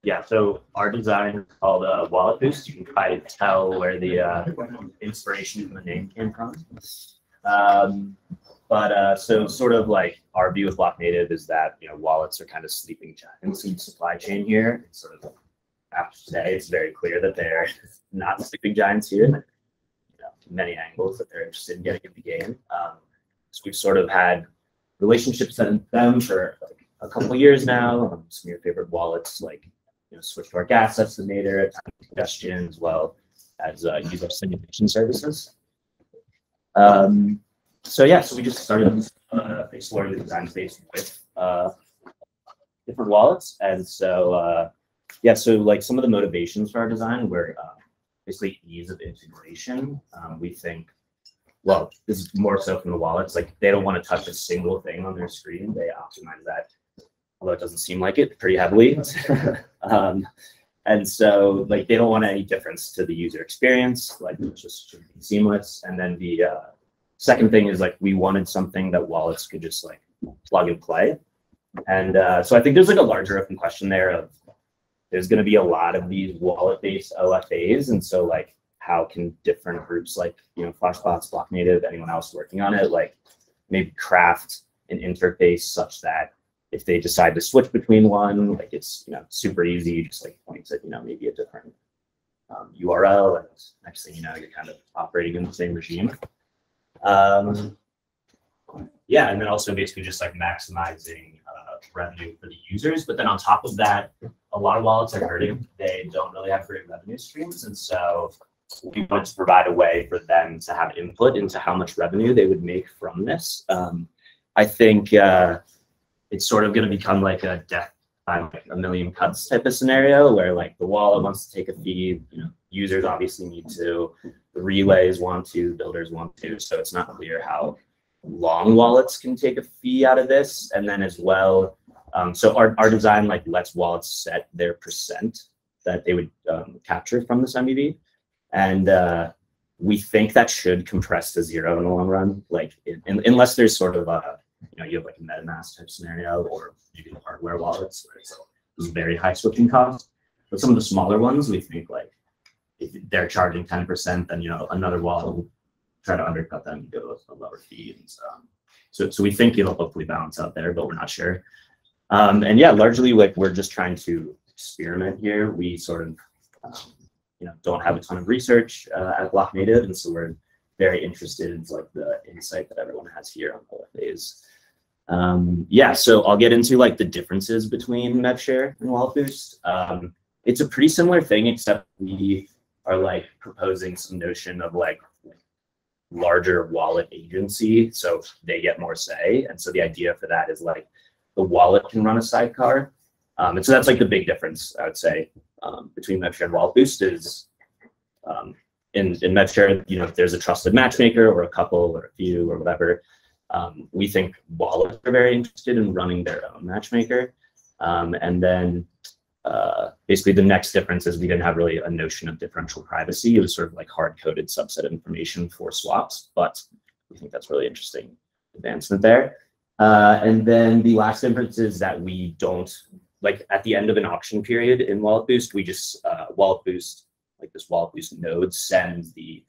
Yeah, so our design is called WalletBoost. You can probably tell where the inspiration from the name came from. So sort of like our view with Blocknative is that, wallets are kind of sleeping giants in the supply chain here. Sort of after today, it's very clear that they're not sleeping giants here. Many angles that they're interested in getting in the game. So we've sort of had relationships with them for like a couple of years now. Some of your favorite wallets like switch to our gas estimator, time congestion, as well as user simulation services. So we just started exploring the design space with different wallets, and so like some of the motivations for our design were basically ease of integration. We think, well, this is more so from the wallets, like they don't want to touch a single thing on their screen. They optimize that, although it doesn't seem like it, pretty heavily. And so like they don't want any difference to the user experience, like it just should be seamless. And then the second thing is like we wanted something that wallets could just like plug and play. And so I think there's like a larger open question there of there's going to be a lot of these wallet-based OFAs, and so like how can different groups like Flashbots, Blocknative, anyone else working on it, like maybe craft an interface such that if they decide to switch between one, like it's super easy, just like points at maybe a different URL, and next thing you know, you're kind of operating in the same regime. And then also basically just like maximizing revenue for the users. But then on top of that, a lot of wallets are hurting. They don't really have great revenue streams, and so we wanted to provide a way for them to have input into how much revenue they would make from this. I think it's sort of going to become like a death by like a million cuts type of scenario where like the wallet wants to take a fee, users obviously need to, the relays want to, builders want to, so it's not clear how long wallets can take a fee out of this. And then as well, so our design like lets wallets set their percent that they would capture from this MEV. And we think that should compress to zero in the long run, like unless there's sort of a, you have like a MetaMask type scenario, or maybe hardware wallets where it's very high switching costs. But some of the smaller ones, we think like if they're charging 10%, then another wallet will try to undercut them and go with a lower fee. And so we think it'll hopefully balance out there, but we're not sure. And yeah, largely like we're just trying to experiment here. We sort of don't have a ton of research at Blocknative, and so we're very interested in like the insight that everyone has here on OFAs. So I'll get into like the differences between Walletshare and WalletBoost. It's a pretty similar thing, except we are like proposing some notion of like larger wallet agency, so they get more say. And so the idea for that is like the wallet can run a sidecar. And so that's like the big difference, I would say, between Walletshare and WalletBoost is in Walletshare, if there's a trusted matchmaker or a couple or a few or whatever, we think wallets are very interested in running their own matchmaker. And then basically the next difference is we didn't have really a notion of differential privacy. It was sort of like hard-coded subset information for swaps, but we think that's really interesting advancement there. And then the last difference is that we don't, like at the end of an auction period in WalletBoost, we just, WalletBoost, like this WalletBoost node sends the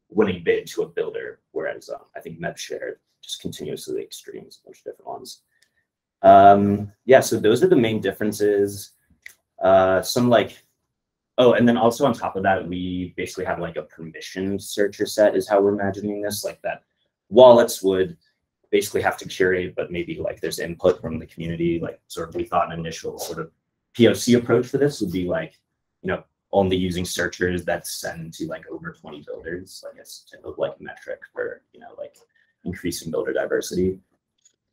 winning bid to a builder, whereas I think Walletshare just continuously streams a bunch of different ones. So those are the main differences. Some like, and then also on top of that, we basically have like a permissioned searcher set is how we're imagining this, like that wallets would basically have to curate, but maybe like there's input from the community, like sort of we thought an initial sort of POC approach for this would be like, only using searchers that send to like over 20 builders, I guess, type of like metric for, like increasing builder diversity.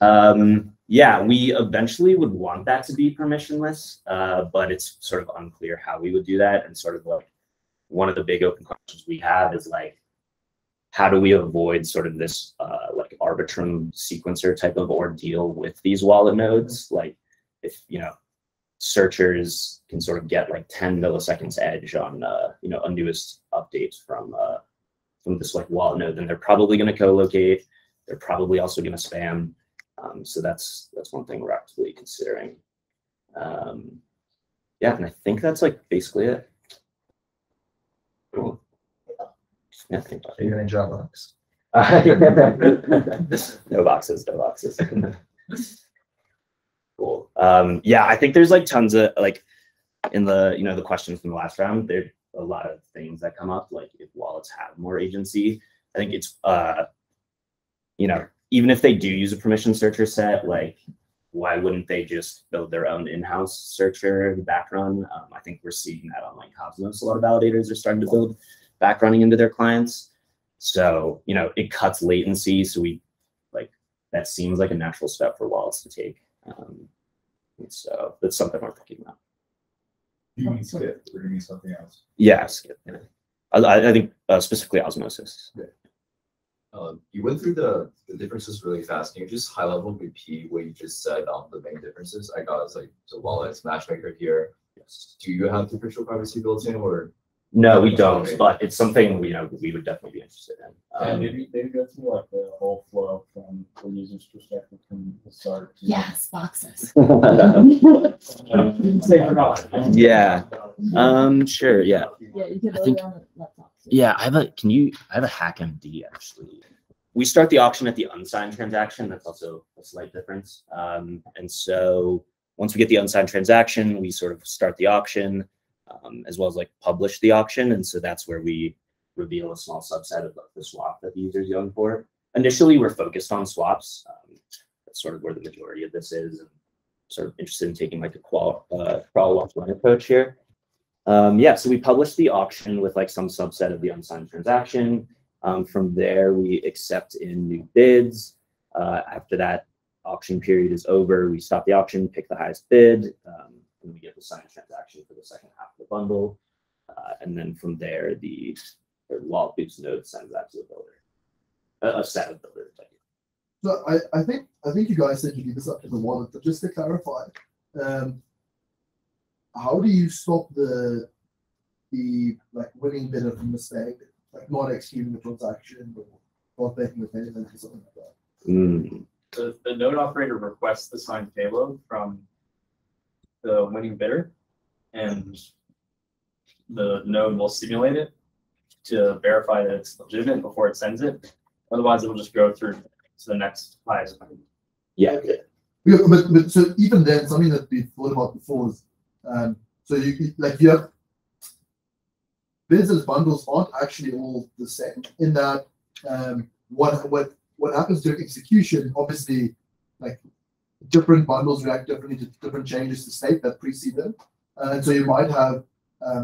We eventually would want that to be permissionless, but it's sort of unclear how we would do that. And sort of like one of the big open questions we have is like, how do we avoid sort of this like Arbitrum sequencer type of ordeal with these wallet nodes? Like if, searchers can sort of get like 10 milliseconds edge on, a newest update from this like wallet node, then they're probably going to co-locate. They're probably also going to spam. So that's one thing we're actively considering. Yeah, and I think that's like basically it. Cool. Yeah, think about it. You're gonna drop box. No boxes, no boxes. Cool. Yeah, I think there's like tons of like in the the questions from the last round, there's a lot of things that come up, like if wallets have more agency. I think it's even if they do use a permission searcher set, like why wouldn't they just build their own in-house searcher backrun? I think we're seeing that on like Cosmos. A lot of validators are starting to build backrunning into their clients. So, it cuts latency. So that seems like a natural step for wallets to take. So that's something we're thinking about. You mean Skip, or do you mean something else? Yeah, Skip. Yeah. I think specifically osmosis. Yeah. You went through the differences really fast. Can you just high level repeat what you just said on the main differences? I got like the wallets matchmaker here. Yes. Do you have the virtual privacy built in, or? No, we don't, but it's something we would definitely be interested in. And did you go through like the whole flow from the user's perspective from the start? Yes, boxes. Yeah. Sure. Yeah. Yeah, you can I think- load it on the laptop. Yeah. I have a hack MD actually. We start the auction at the unsigned transaction. That's also a slight difference. And so once we get the unsigned transaction, we sort of start the auction. As well as like publish the auction. And so that's where we reveal a small subset of the swap that the user is going for. Initially, we're focused on swaps. That's sort of where the majority of this is. And sort of interested in taking like a crawl walk run approach here. Yeah, so we publish the auction with like some subset of the unsigned transaction. From there, we accept in new bids. After that auction period is over, we stop the auction, pick the highest bid. And we get the signed transaction for the second half of the bundle. And then from there, the WalletBoost node sends that to the builder, a set of builders. So I think you guys said you leave this up to the wallet, but just to clarify, how do you stop the like winning bidder from mistake, like not executing the transaction or not making the payment or something like that? The node operator requests the signed payload from the winning bidder, and the node will simulate it to verify that it's legitimate before it sends it. Otherwise, it will just go through to the next highest bidder. Yeah. But so even then, something that we thought about before is so you have bids as bundles aren't actually all the same in that what happens during execution, obviously, like different bundles react differently to different changes to state that precede them. And so you might have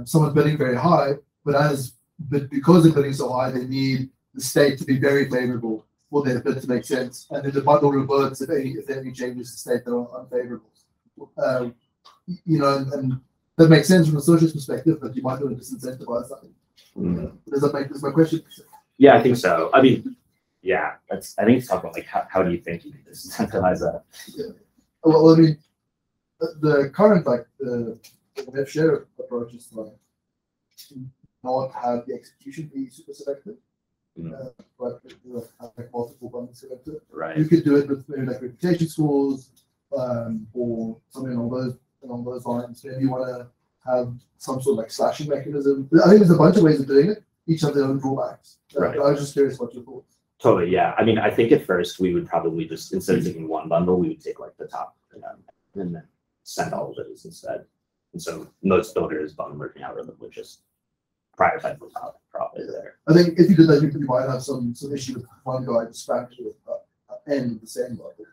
someone bidding very high, but because they're bidding so high, they need the state to be very favorable for their bid to make sense. And then the bundle reverts if there are any changes to state that are unfavorable. And that makes sense from a socialist perspective, but you might want to disincentivize something. Does that make this my question? Yeah, I think so. I mean, yeah, I think it's talking about like how do you think you can disincentivize that? Yeah. Well, I mean, the current the MEV share approach is to not have the execution be super selective, but have like multiple bundles selected. Right. You could do it with maybe like reputation scores or something along those lines. Maybe you want to have some sort of like slashing mechanism. I think there's a bunch of ways of doing it. Each have their own drawbacks. Right. I was just curious what your thoughts. Totally, yeah. I mean, I think at first we would probably just, instead of taking one bundle, we would take like the top and then send all of those instead. And so most builders' bundle merging algorithm would just prioritize the top profit there. I think if you did that, you might have some issue with one guy just spamming to end the same bundle.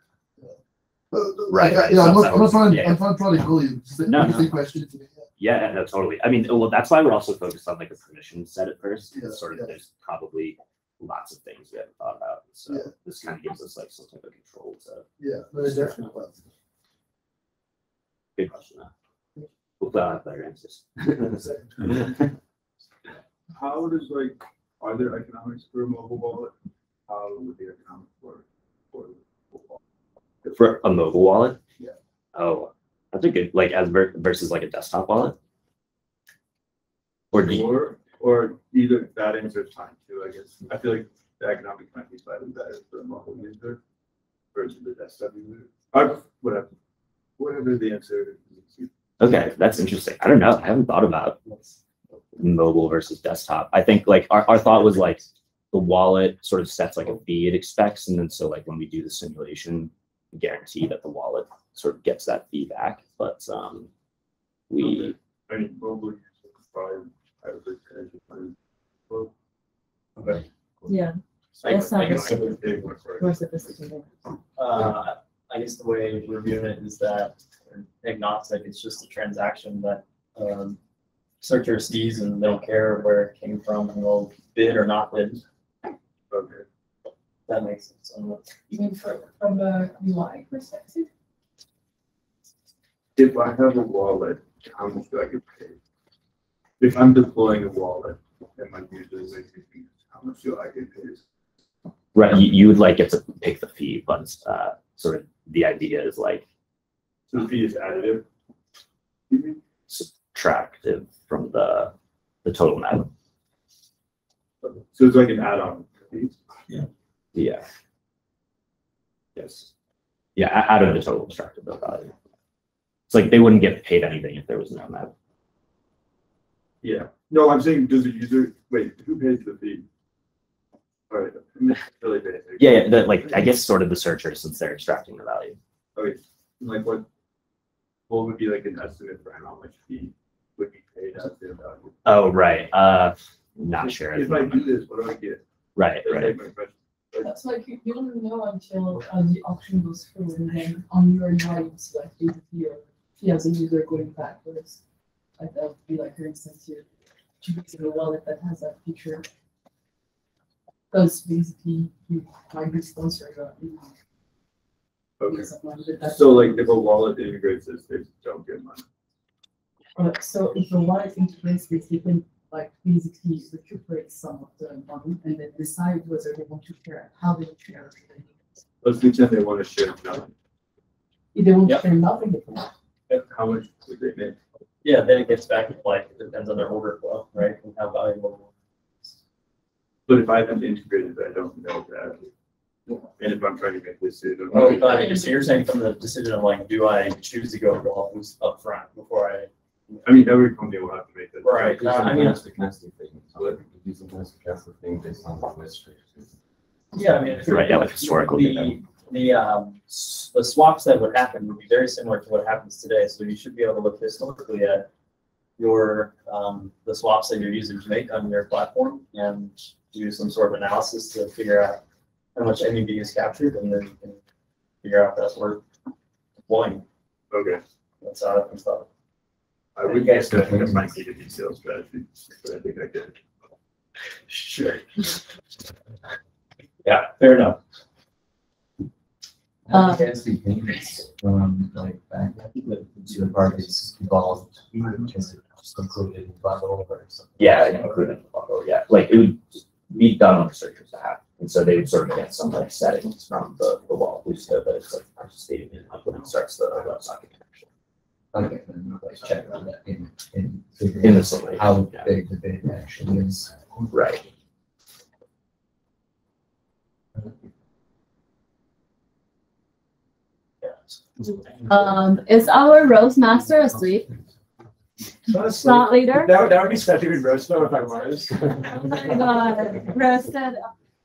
Right. I'm not trying to bully you. It's an interesting question to me. Yeah, no, totally. I mean, well, that's why we're also focused on like a permission set at first. Yeah, There's probably lots of things we haven't thought about. So this kind of gives us like some type of control. So Definitely. Good question. We'll have better answers. How does are there economics for a mobile wallet? How would the economics work for For a mobile wallet? Yeah. Oh, that's a good versus like a desktop wallet. Or either that answer is fine too, I guess. I feel like the economics might be slightly better for a mobile user versus the desktop user. Whatever the answer is. Okay, that's interesting. I don't know. I haven't thought about mobile versus desktop. I think like our thought was like the wallet sort of sets like a fee it expects, and then so like when we do the simulation, we guarantee that the wallet sort of gets that fee back. But we I mean, mobile users probably have a big percentage. Well, okay. Yeah. I That sounds guess, more sophisticated. I guess the way we're viewing it is that agnostic, it's just a transaction that searcher sees and they don't care where it came from and they'll bid or not bid. Okay. That makes sense. You mean from a UI perspective? If I have a wallet, how much do I get paid? If I'm deploying a wallet and my users make me fees, how much do I get paid? right, you would like get to pick the fee, but sort of the idea is like So the fee is additive? subtractive from the total net. So it's like an add-on fee? Yeah. Yes. Yeah, out of the total extracted bill value. It's like they wouldn't get paid anything if there was no net. Yeah. No, I'm saying, does the user, wait, who pays the fee? All right, really basic. Yeah, like I guess sort of the searcher since they're extracting the value. Okay, like what would be like an estimate for how much fee would be paid as their value? Oh, right. Not sure. If I do this, what do I get? Right, That's right. like my question. That's like you don't know until the auction goes through, and then on your UI you select your fee as a user going backwards. Like that would be like for instance here, choosing a wallet that has that feature. Because basically you might be sponsoring Okay. that. So like if a wallet integrates this, they don't get money. So if the wallet integrates this, you can like basically recuperate some of the money and then decide whether they want to share, how they share it. Let's pretend they want to share nothing. If they want Yep. to share nothing, they can. How much would they make? Yeah, then it gets back to like, it depends on their order flow, right? And how valuable. But if I haven't integrated, I don't know that. And if I'm trying to make this decision. So you're saying from the decision of like, do I choose to go with WalletBoost up front before I mean, every company will have to make that. Right. I mean, stochastic thing. So you do some stochastic thing based on the list. yeah, I mean, if Right, yeah, like historical data. the swaps that would happen would be very similar to what happens today. So you should be able to look historically at your the swaps that your users make on your platform and do some sort of analysis to figure out how much MEV is captured, and then you can figure out if that's worth deploying. Okay. That's how it comes up. I would guess that might be a B sales strategy, but I think I get it. Sure. Yeah, fair enough. How do you guys see payments from like back with consumer parties involved? Is it just included in bundle or something? Yeah, included in the bundle. Yeah, like it would be done on the searcher's behalf, and so they would sort of get some like settings from the WalletBoost that it's like participating in like when it starts the WebSocket connection. Okay, then let's check on that in In figuring the out summary, how yeah. big the bid actually is. Right. Is our roast master asleep? Thought leader? That would be such a good roast though if I was. Oh my God, roasted.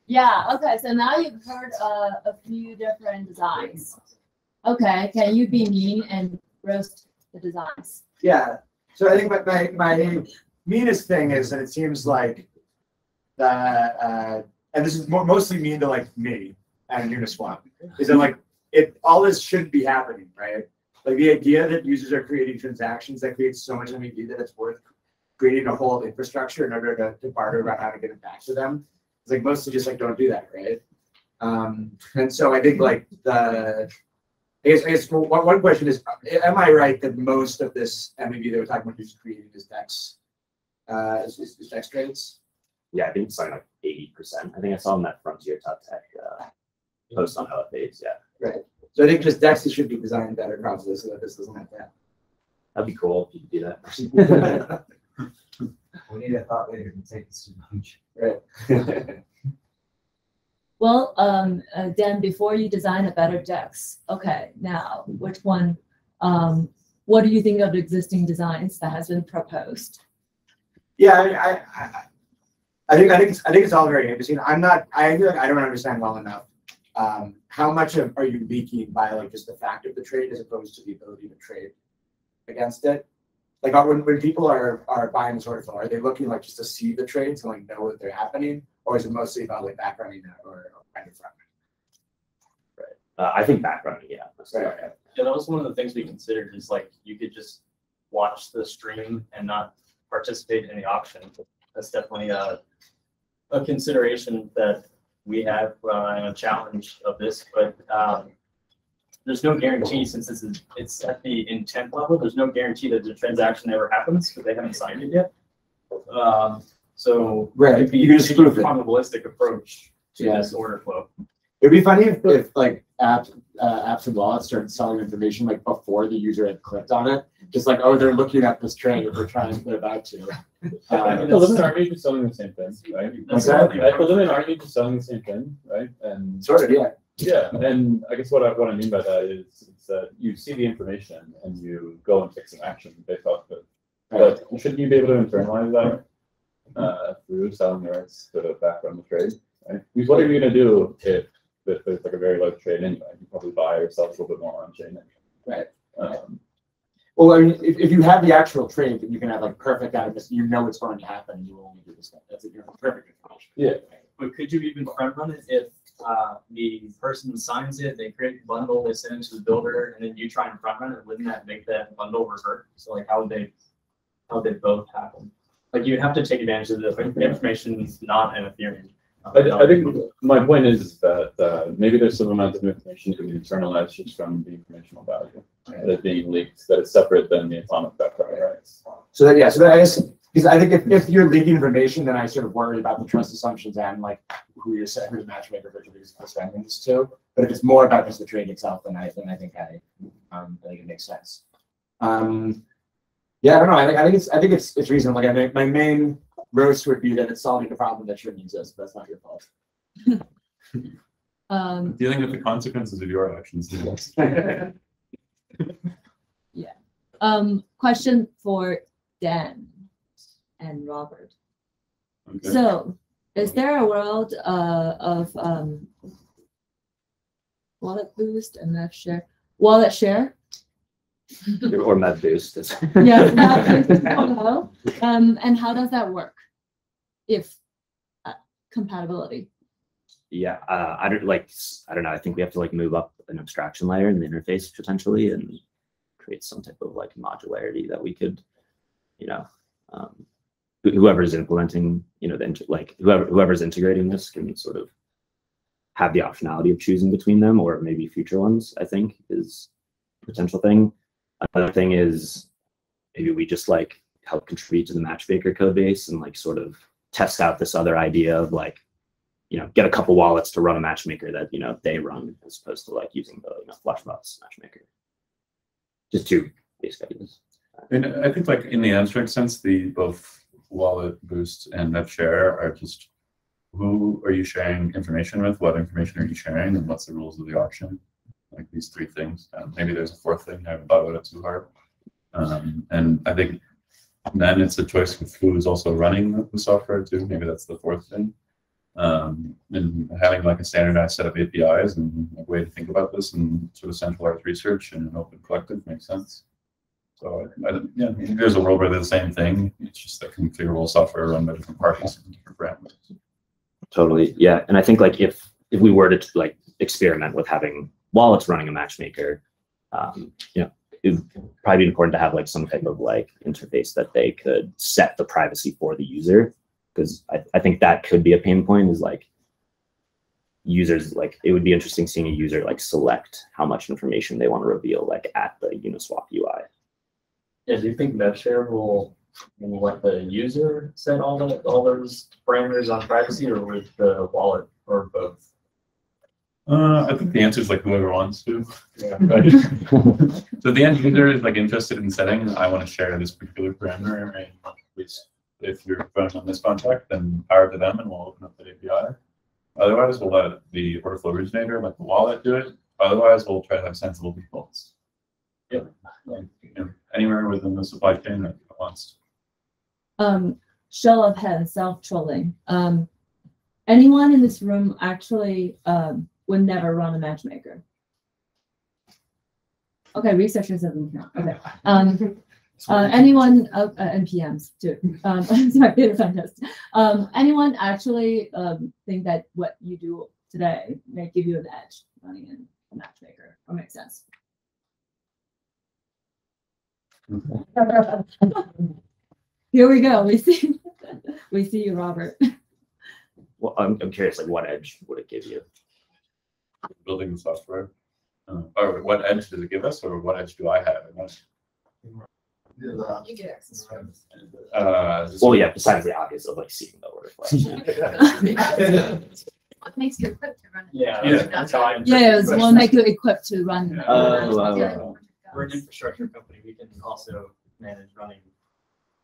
Yeah, okay, so now you've heard a few different designs. Okay, can you be mean and roast the designs? Yeah, so I think my meanest thing is that it seems like and this is mostly mean to like me and Uniswap, is that like all this shouldn't be happening, right? Like the idea that users are creating transactions that creates so much MEV that it's worth creating a whole infrastructure in order to barter about how to get it back to them. It's like mostly just like don't do that, right? And so I think like I guess one question is, am I right that most of this MEV that we're talking about users creating is DEX, is DEX trades? Yeah, I think it's something like 80%. I think I saw in that Frontier Top Tech post on LFAs. Yeah, Right. So I think just DEXs should be designed better probably so that this doesn't have that. that'd be cool if you could do that. We need a thought leader to take this to the future. Right. Well, Dan, before you design a better DEX, okay, now which one what do you think of the existing designs that has been proposed? Yeah, I think it's all very interesting. I feel like I don't understand well enough. How much are you leaking by like just the fact of the trade as opposed to the ability to trade against it? Like when people are buying this order flow, are they looking like just to see the trades and like know that they're happening, or is it mostly about like backgrounding that or kind of front? Right. I think backgrounding, yeah. Right. Yeah, that was one of the things we considered is like you could just watch the stream and not participate in the auction. That's definitely a consideration that we have and a challenge of this, but there's no guarantee since it's at the intent level. There's no guarantee that the transaction ever happens because they haven't signed it yet. So right, it'd be you can just a prove it. probabilistic approach to this order flow. It'd be funny if like apps and wallets started selling information like before the user had clicked on it, just like, oh, they're looking at this trade we're trying to put about to. At the limit, aren't you just selling the same thing, right? Exactly. At the limit, aren't you just selling the same thing, right? And sort of, yeah. Yeah, and I guess what I mean by that is that you see the information and you go and take some action based off of it. But shouldn't you be able to internalize that through selling the rights to back on the trade? Right? Because what are you going to do if there's like a very low trade anyway? You probably buy or sell a little bit more on chain. Right. Well, I mean, if you have the actual trade, then you can have like perfect guidance. You know what's going to happen. And you will only do this. That's it. You're perfect information. Yeah. But could you even front run it if the person signs it, they create a bundle, they send it to the builder, and then you try and front run it? Wouldn't that make that bundle revert? So like how would they both happen? Like you have to take advantage of the information not in Ethereum. I think my point is that maybe there's some amount of information that can be internalized just from the informational value that's being leaked that is separate than the atomic background rights. So I guess, because I think if you're leaking information, then I sort of worry about the trust assumptions and like who you're setting, who the matchmaker virtually is sending this to. But if it's more about just the trade itself, then I think it makes sense. Yeah, I don't know. I think it's reasonable. Like my main roast would be that it's solving a problem that shouldn't exist, but that's not your fault. Dealing with the consequences of your actions. Yeah. Question for Dan and Robert. Okay. So, is there a world of WalletBoost and Walletshare? Or MEV-boost. Yeah. And how does that work? If compatibility. Yeah, I don't know. I think we have to like move up an abstraction layer in the interface potentially and create some type of like modularity that we could, whoever's implementing, whoever's integrating this can sort of have the optionality of choosing between them, or maybe future ones, I think is a potential thing. Another thing is maybe we just like help contribute to the matchmaker code base and like sort of test out this other idea of like, get a couple wallets to run a matchmaker that, they run as opposed to like using the, Flashbots matchmaker. Just two basic ideas. And I think like in the abstract sense, both WalletBoost and Walletshare are just who are you sharing information with, what information are you sharing, and what's the rules of the auction? Like these three things. Maybe there's a fourth thing. I haven't thought about it too hard. And I think then it's a choice of who is also running the software too. Maybe that's the fourth thing. And having like a standardized set of APIs and a way to think about this and sort of centralized research and an open collective makes sense. So yeah, there's a world where they're the same thing. It's just that configurable software run by different parties and different parameters. Totally, yeah. And I think like if we were to like experiment with having wallets running a matchmaker, it would probably be important to have like some type of like interface that they could set the privacy for the user, because I think that could be a pain point. Is like users, like it would be interesting seeing a user like select how much information they want to reveal like at the Uniswap UI. Yeah, do you think Walletshare will let the user set all those parameters on privacy, or with the wallet, or both? I think the answer is like whoever wants to. Yeah. Right? So the end user is like interested in setting, I want to share this particular parameter, and please, if you're running on this contract, then power to them and we'll open up the API. Otherwise, we'll let the order flow originator, like the wallet, do it. Otherwise, we'll try to have sensible defaults. Anywhere within the supply chain that wants. Show of hands, self-trolling. Anyone in this room actually would never run a matchmaker? Okay, researchers doesn't count. Okay. Anyone NPMs too. Sorry, data scientists. Anyone actually think that what you do today may give you an edge running in a matchmaker or make sense? Here we go. We see you, Robert. Well, I'm curious, like what edge would it give you? Building the software. Or what edge does it give us, or what edge do I have? You get access to it. Well, yeah, besides the obvious of like seeing the order flow. What makes you equipped to run it? Yeah, Yeah. that's how I. Yeah, it will make you equipped to run. We're an infrastructure company. We can also manage running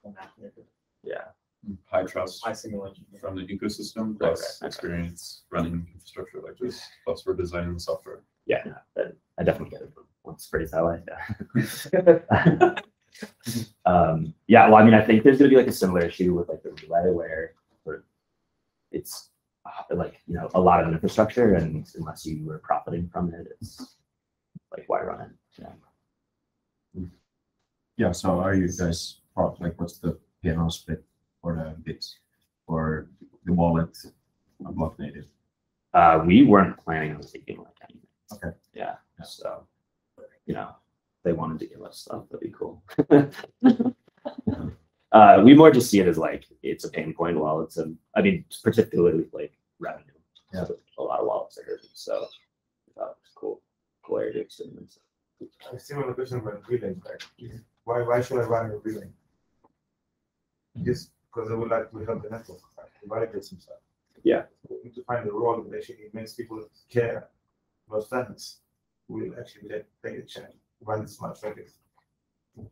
a matchmaker. Yeah. High trust High simulation. from the ecosystem, plus Okay. experience running infrastructure like this, plus we're designing the software. Yeah, no, I definitely get it. Once phrased that way. Yeah. Yeah, well, I mean, I think there's gonna be like a similar issue with like the relay where it's like, you know, a lot of infrastructure, and unless you were profiting from it, it's like, why run it? Yeah. Yeah, so are you guys, like, what's the P&L split for the bits for the wallet on Blocknative? We weren't planning on taking like anything. Okay. Yeah, so, you know, they wanted to give us stuff, that'd be cool. We more just see it as like, it's a pain point wallets, and I mean, particularly like revenue. Yeah. A lot of wallets are hurting, so it's cool area to experiment. I still have a question about relaying. Like, why should I run a relay? Just because I would like to help the network, right? To validate some stuff. Yeah. We need to find the role that actually makes people care about fairness. Will actually take a chance to run smart traffic. Do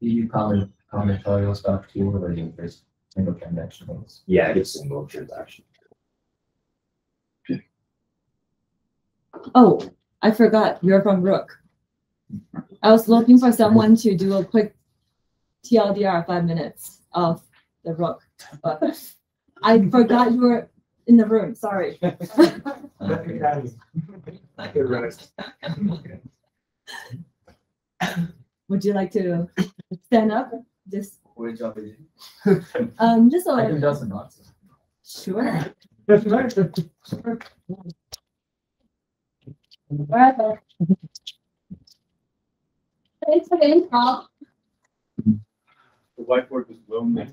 you comment all your stuff too, or do you just single transaction things? Yeah, it's single transaction. Oh, I forgot. You're from Rook. I was looking for someone to do a quick TLDR 5 minutes of the Rook, but I forgot you were in the room. Sorry. Would you like to stand up? Just Which job is just a I little. can just not. Sure. Wherever. Thanks for the improv. The whiteboard was lonely.